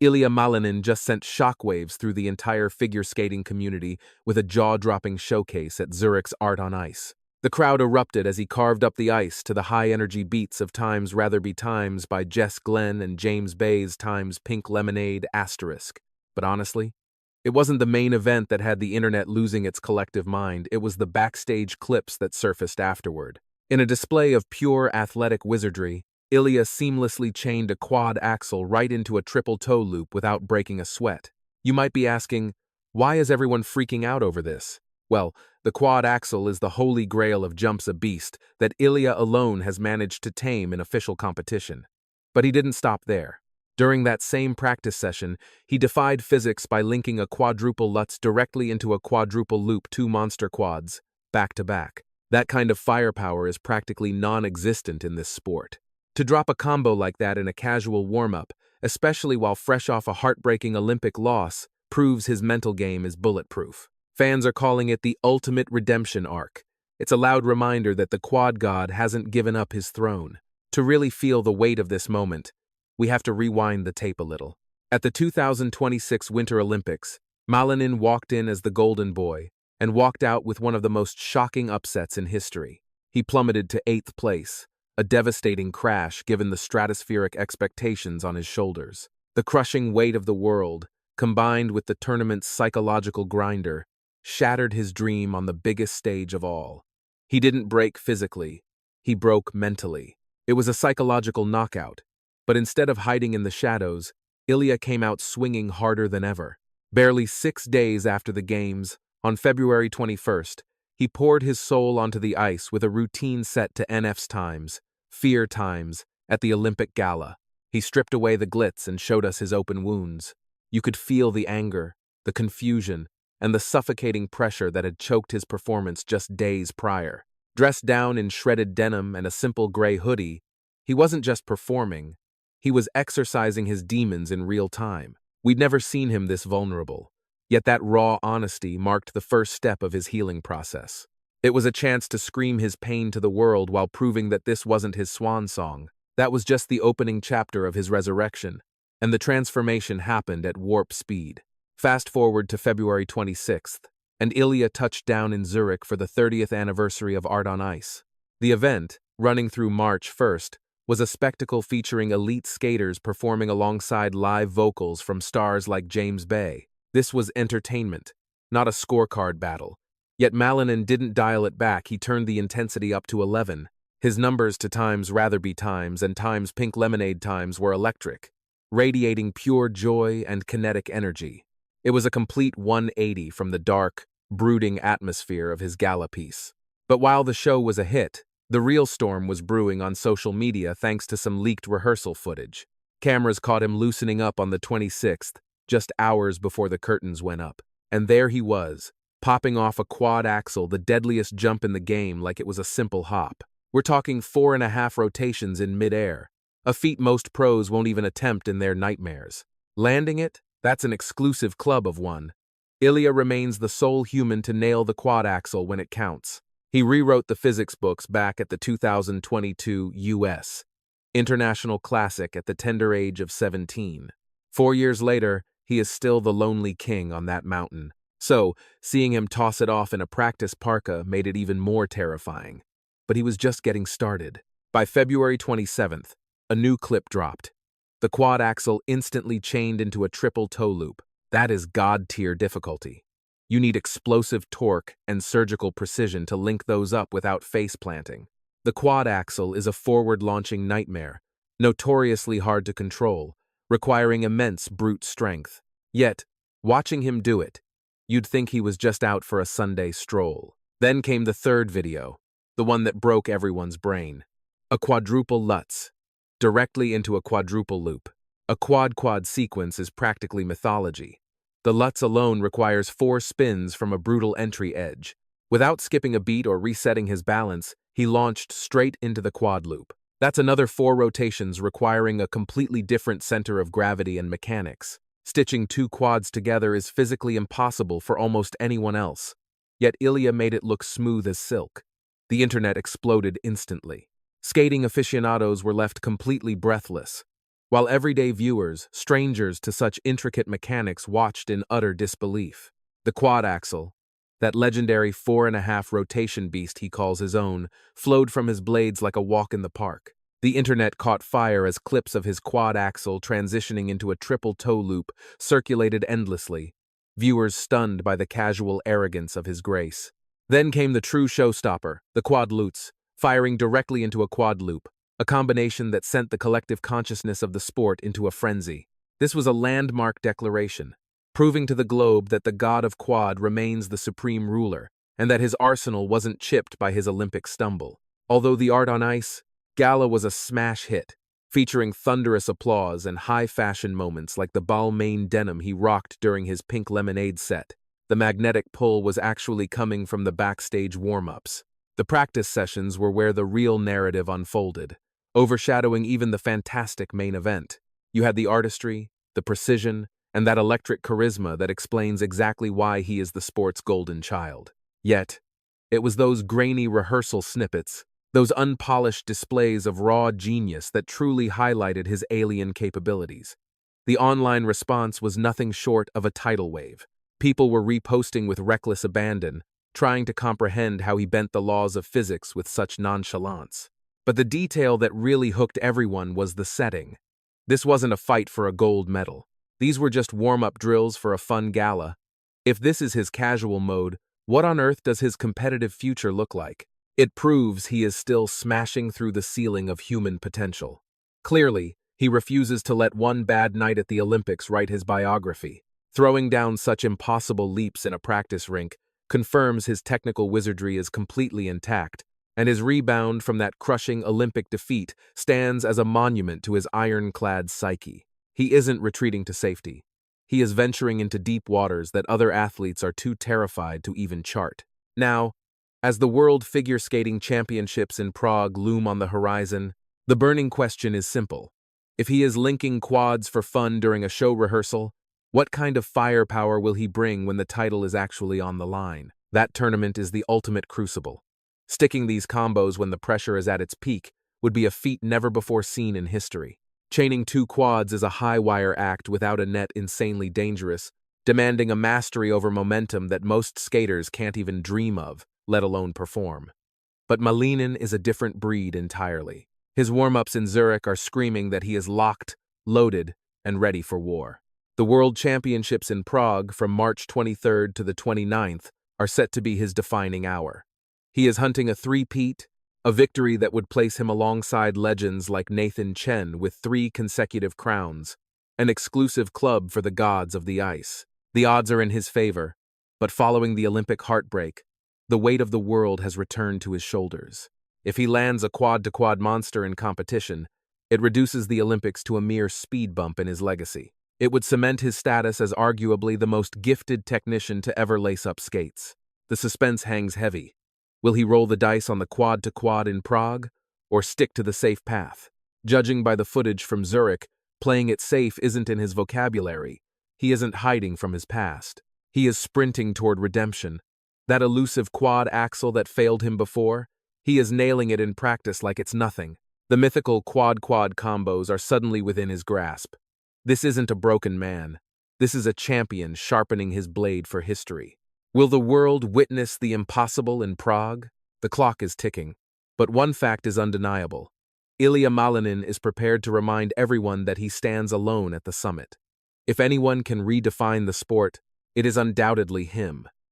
Ilia Malinin just sent shockwaves through the entire figure skating community with a jaw-dropping showcase at Zurich's Art on Ice. The crowd erupted as he carved up the ice to the high-energy beats of Times Rather Be Times by Jess Glenn and James Bay's Times Pink Lemonade ***. But honestly, it wasn't the main event that had the internet losing its collective mind, it was the backstage clips that surfaced afterward. In a display of pure athletic wizardry, Ilia seamlessly chained a quad axel right into a triple toe loop without breaking a sweat. You might be asking, why is everyone freaking out over this? Well, the quad axel is the holy grail of jumps a beast that Ilia alone has managed to tame in official competition. But he didn't stop there. During that same practice session, he defied physics by linking a quadruple lutz directly into a quadruple loop, two monster quads, back to back. That kind of firepower is practically non-existent in this sport. To drop a combo like that in a casual warm-up, especially while fresh off a heartbreaking Olympic loss, proves his mental game is bulletproof. Fans are calling it the ultimate redemption arc. It's a loud reminder that the quad god hasn't given up his throne. To really feel the weight of this moment, we have to rewind the tape a little. At the 2026 Winter Olympics, Malinin walked in as the golden boy and walked out with one of the most shocking upsets in history. He plummeted to 8th place, a devastating crash given the stratospheric expectations on his shoulders. The crushing weight of the world, combined with the tournament's psychological grinder, shattered his dream on the biggest stage of all. He didn't break physically, he broke mentally. It was a psychological knockout, but instead of hiding in the shadows, Ilia came out swinging harder than ever. Barely 6 days after the Games, on February 21st, he poured his soul onto the ice with a routine set to NF's times, fear times, at the Olympic Gala. He stripped away the glitz and showed us his open wounds. You could feel the anger, the confusion, and the suffocating pressure that had choked his performance just days prior. Dressed down in shredded denim and a simple gray hoodie, he wasn't just performing, he was exercising his demons in real time. We'd never seen him this vulnerable. Yet that raw honesty marked the first step of his healing process. It was a chance to scream his pain to the world while proving that this wasn't his swan song. That was just the opening chapter of his resurrection, and the transformation happened at warp speed. Fast forward to February 26th, and Ilia touched down in Zurich for the 30th anniversary of Art on Ice. The event, running through March 1st, was a spectacle featuring elite skaters performing alongside live vocals from stars like James Bay. This was entertainment, not a scorecard battle. Yet Malinin didn't dial it back, he turned the intensity up to 11. His numbers to Times Rather Be Times and Times Pink Lemonade times were electric, radiating pure joy and kinetic energy. It was a complete 180 from the dark, brooding atmosphere of his gala piece. But while the show was a hit, the real storm was brewing on social media thanks to some leaked rehearsal footage. Cameras caught him loosening up on the 26th, just hours before the curtains went up. And there he was, popping off a quad axel, the deadliest jump in the game, like it was a simple hop. We're talking 4.5 rotations in midair, a feat most pros won't even attempt in their nightmares. Landing it? That's an exclusive club of one. Ilia remains the sole human to nail the quad axel when it counts. He rewrote the physics books back at the 2022 U.S. International Classic at the tender age of 17. 4 years later, he is still the lonely king on that mountain. So, seeing him toss it off in a practice parka made it even more terrifying. But he was just getting started. By February 27th, a new clip dropped. The quad axel instantly chained into a triple toe loop. That is god-tier difficulty. You need explosive torque and surgical precision to link those up without face planting. The quad axel is a forward-launching nightmare, notoriously hard to control, requiring immense brute strength. Yet, watching him do it, you'd think he was just out for a Sunday stroll. Then came the third video, the one that broke everyone's brain. A quadruple lutz, directly into a quadruple loop. A quad-quad sequence is practically mythology. The lutz alone requires 4 spins from a brutal entry edge. Without skipping a beat or resetting his balance, he launched straight into the quad loop. That's another 4 rotations requiring a completely different center of gravity and mechanics. Stitching 2 quads together is physically impossible for almost anyone else. Yet Ilia made it look smooth as silk. The internet exploded instantly. Skating aficionados were left completely breathless. while everyday viewers, strangers to such intricate mechanics, watched in utter disbelief. The Quad Axel, that legendary 4.5 rotation beast he calls his own, flowed from his blades like a walk in the park. The internet caught fire as clips of his Quad Axel transitioning into a triple toe loop circulated endlessly, viewers stunned by the casual arrogance of his grace. Then came the true showstopper, the quad lutz, firing directly into a quad loop, a combination that sent the collective consciousness of the sport into a frenzy. This was a landmark declaration, proving to the globe that the god of quad remains the supreme ruler, and that his arsenal wasn't chipped by his Olympic stumble. Although the art on ice gala was a smash hit, featuring thunderous applause and high-fashion moments like the Balmain denim he rocked during his pink lemonade set, the magnetic pull was actually coming from the backstage warm-ups. The practice sessions were where the real narrative unfolded, overshadowing even the fantastic main event. You had the artistry, the precision, and that electric charisma that explains exactly why he is the sport's golden child. Yet, it was those grainy rehearsal snippets, those unpolished displays of raw genius that truly highlighted his alien capabilities. The online response was nothing short of a tidal wave. People were reposting with reckless abandon, trying to comprehend how he bent the laws of physics with such nonchalance. But the detail that really hooked everyone was the setting. This wasn't a fight for a gold medal. These were just warm-up drills for a fun gala. If this is his casual mode, what on earth does his competitive future look like? It proves he is still smashing through the ceiling of human potential. Clearly, he refuses to let one bad night at the Olympics write his biography. Throwing down such impossible leaps in a practice rink confirms his technical wizardry is completely intact, and his rebound from that crushing Olympic defeat stands as a monument to his ironclad psyche. He isn't retreating to safety. He is venturing into deep waters that other athletes are too terrified to even chart. Now, as the World Figure Skating Championships in Prague loom on the horizon, the burning question is simple. If he is linking quads for fun during a show rehearsal, what kind of firepower will he bring when the title is actually on the line? That tournament is the ultimate crucible. Sticking these combos when the pressure is at its peak would be a feat never before seen in history. Chaining two quads is a high-wire act without a net insanely dangerous, demanding a mastery over momentum that most skaters can't even dream of, let alone perform. But Malinin is a different breed entirely. His warm-ups in Zurich are screaming that he is locked, loaded, and ready for war. The World Championships in Prague from March 23rd to the 29th are set to be his defining hour. He is hunting a three-peat, a victory that would place him alongside legends like Nathan Chen with 3 consecutive crowns, an exclusive club for the gods of the ice. The odds are in his favor, but following the Olympic heartbreak, the weight of the world has returned to his shoulders. If he lands a quad-to-quad monster in competition, it reduces the Olympics to a mere speed bump in his legacy. It would cement his status as arguably the most gifted technician to ever lace up skates. The suspense hangs heavy. Will he roll the dice on the quad-to-quad in Prague, or stick to the safe path? Judging by the footage from Zurich, playing it safe isn't in his vocabulary. He isn't hiding from his past. He is sprinting toward redemption. That elusive quad axel that failed him before, he is nailing it in practice like it's nothing. The mythical quad-quad combos are suddenly within his grasp. This isn't a broken man. This is a champion sharpening his blade for history. Will the world witness the impossible in Prague? The clock is ticking. But one fact is undeniable. Ilia Malinin is prepared to remind everyone that he stands alone at the summit. If anyone can redefine the sport, it is undoubtedly him.